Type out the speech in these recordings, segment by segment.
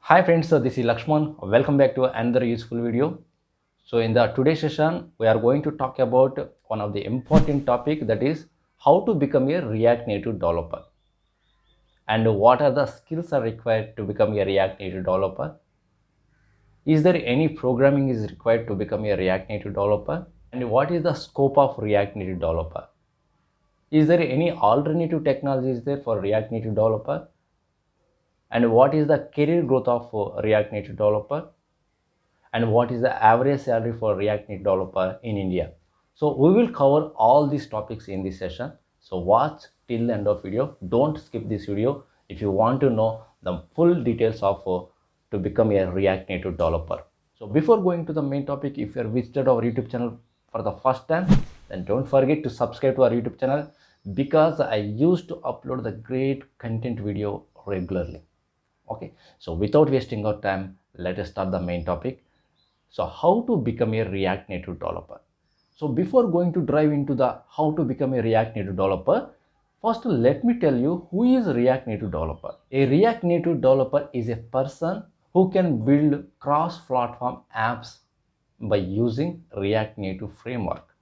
Hi friends, so this is Lakshman. Welcome back to another useful video. So in the today's session, we are going to talk about one of the important topic, that is how to become a React Native developer and what are the skills are required to become a React Native developer. Is there any programming is required to become a React Native developer, and what is the scope of React Native developer? Is there any alternative technologies there for React Native developer, and what is the career growth of React Native developer, and what is the average salary for React Native developer in India? So we will cover all these topics in this session. So watch till the end of video. Don't skip this video if you want to know the full details of to become a React Native developer. So before going to the main topic, if you are visited our YouTube channel for the first time, then don't forget to subscribe to our YouTube channel, because I used to upload the great content video regularly. Okay, so without wasting our time, let us start the main topic. So how to become a React Native developer? So before going to dive into the how to become a React Native developer, first let me tell you who is React Native developer. A React Native developer is a person who can build cross-platform apps by using React Native framework.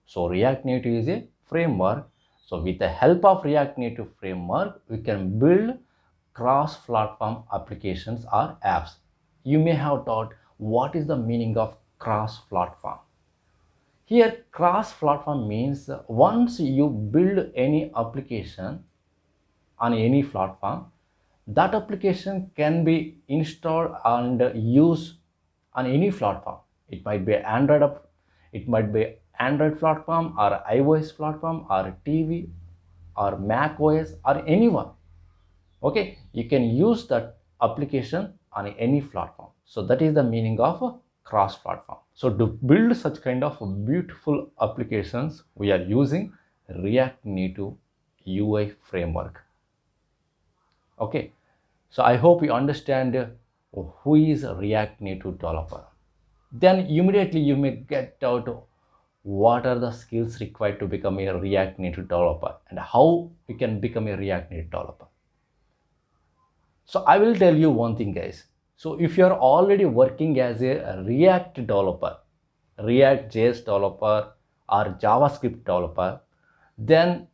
So React Native is a framework. So with the help of React Native framework, we can build cross-platform applications or apps. You may have thought, what is the meaning of cross-platform? Here, cross-platform means once you build any application on any platform, that application can be installed and used on any platform. It might be Android platform or iOS platform or TV or Mac OS or anyone. Okay, you can use that application on any platform. So that is the meaning of cross platform. So to build such kind of beautiful applications, we are using React Native UI framework. Okay, so I hope you understand who is a React Native developer. Then immediately you may get out what are the skills required to become a React Native developer and how you can become a React Native developer. So I will tell you one thing, guys. So if you are already working as a React developer, React JS developer or JavaScript developer, then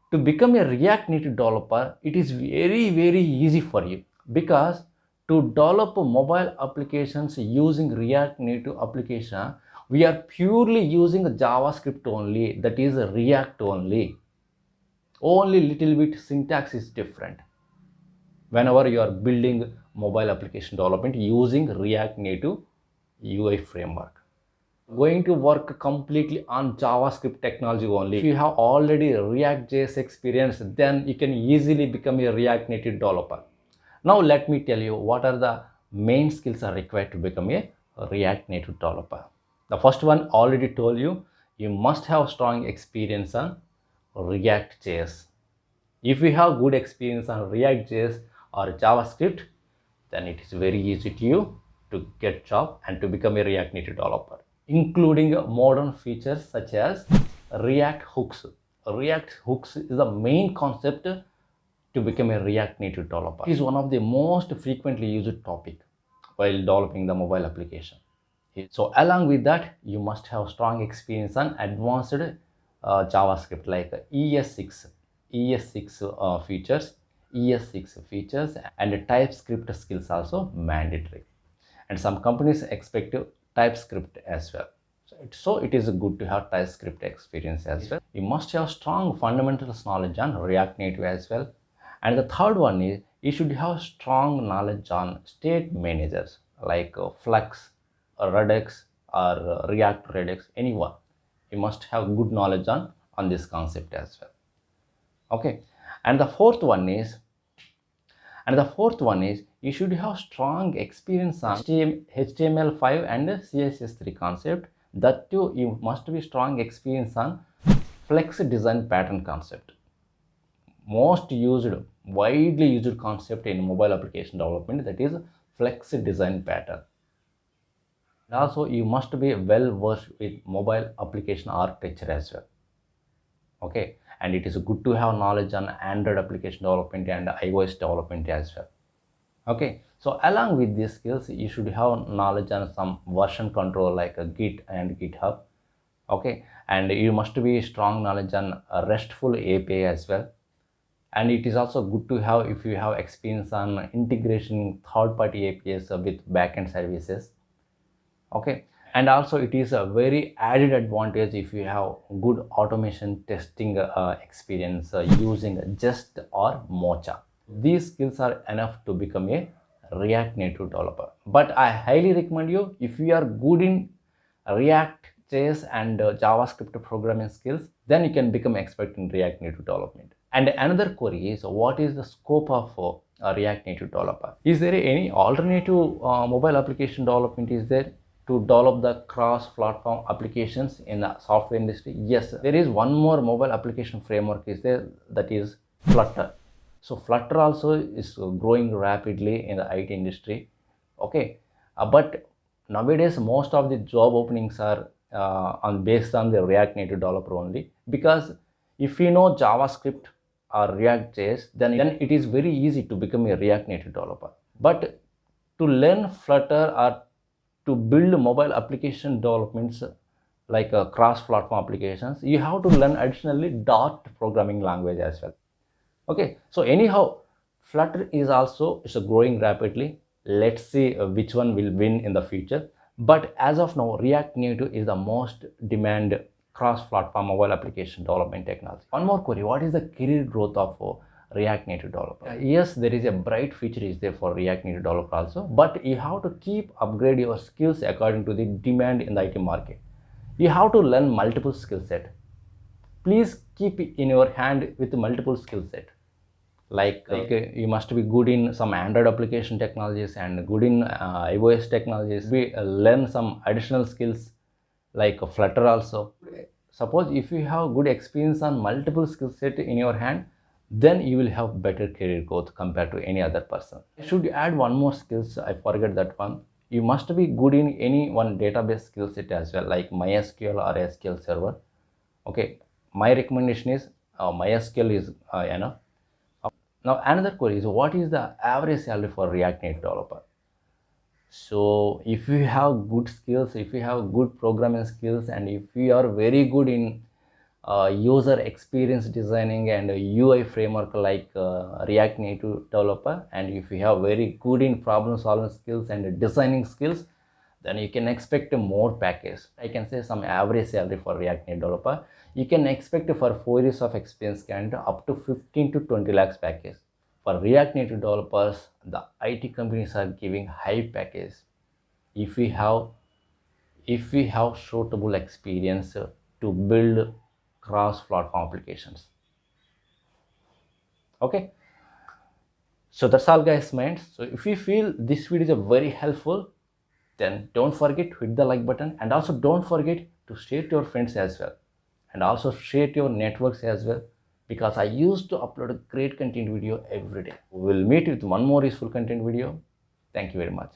to become a React Native developer, it is very easy for you, because to develop mobile applications using React Native application, we are purely using JavaScript only, that is React only. Only little bit syntax is different whenever you are building mobile application development using React Native UI framework. Going to work completely on JavaScript technology only. If you have already React.js experience, then you can easily become a React Native developer. Now let me tell you what are the main skills are required to become a React Native developer. The first one already told you, you must have strong experience on React.js. If you have good experience on React.js or JavaScript, then it is very easy to you to get job and to become a React Native developer, including modern features such as React hooks. React hooks is the main concept to become a React Native developer. It is one of the most frequently used topic while developing the mobile application. So along with that, you must have strong experience on advanced JavaScript like ES6 features, ES6 features, and TypeScript skills also mandatory. And some companies expect TypeScript as well. So it is good to have TypeScript experience as well. You must have strong fundamentals knowledge on React Native as well. And the third one is you should have strong knowledge on state managers like Flux, Redux, or React Redux, anyone. You must have good knowledge on this concept as well. Okay, and the fourth one is you should have strong experience on HTML5 and CSS3 concept. That too, you must be strong experience on flex design pattern concept. Most used, widely used concept in mobile application development, that is flex design pattern. And also you must be well versed with mobile application architecture as well. Okay, and it is good to have knowledge on Android application development and iOS development as well. Okay, So along with these skills, you should have knowledge on some version control like a Git and GitHub. Okay, and you must be strong knowledge on a RESTful API as well. And it is also good to have if you have experience on integration third-party APIs with backend services. Okay, and also it is a very added advantage if you have good automation testing experience using Jest or Mocha. These skills are enough to become a React Native developer. But I highly recommend you, if you are good in React JS and JavaScript programming skills, then you can become expert in React Native development. And another query is, what is the scope of a React Native developer? Is there any alternative mobile application development is there to develop the cross-platform applications in the software industry? Yes, there is one more mobile application framework is there, that is Flutter. So Flutter also is growing rapidly in the IT industry. Okay, but nowadays most of the job openings are based on the React Native developer only, because if you know JavaScript or React JS, then it is very easy to become a React Native developer. But to learn Flutter or to build mobile application developments like cross-platform applications, you have to learn additionally Dart programming language as well. Okay, so anyhow, Flutter is also growing rapidly. Let's see which one will win in the future. But as of now, React Native is the most demand cross-platform mobile application development technology. One more query: what is the career growth of React Native developer? Yes, there is a bright future is there for React Native developer also, but you have to keep upgrade your skills according to the demand in the IT market. You have to learn multiple skill set. Please keep it in your hand with multiple skill set. Like you must be good in some Android application technologies and good in iOS technologies. We learn some additional skills like Flutter also. Suppose if you have good experience on multiple skill set in your hand, then you will have better career growth compared to any other person. I should add one more skills, I forget that one. You must be good in any one database skill set as well, like MySQL or SQL Server. Okay, my recommendation is MySQL is enough. Now another query is, what is the average salary for React Native developer? So if you have good skills, if you have good programming skills, and if you are very good in user experience designing and UI framework like React Native developer, and if you have very good in problem solving skills and designing skills, then you can expect a more package. I can say some average salary for React Native developer. You can expect for 4 years of experience candidate up to 15 to 20 lakhs package. For React Native developers, the IT companies are giving high package if we have suitable experience to build cross-platform applications. Okay, so that's all guys, minds. So if you feel this video is very helpful, then don't forget to hit the like button, and also don't forget to share to your friends as well, and also share to your networks as well, because I used to upload a great content video every day. We will meet with one more useful content video. Thank you very much.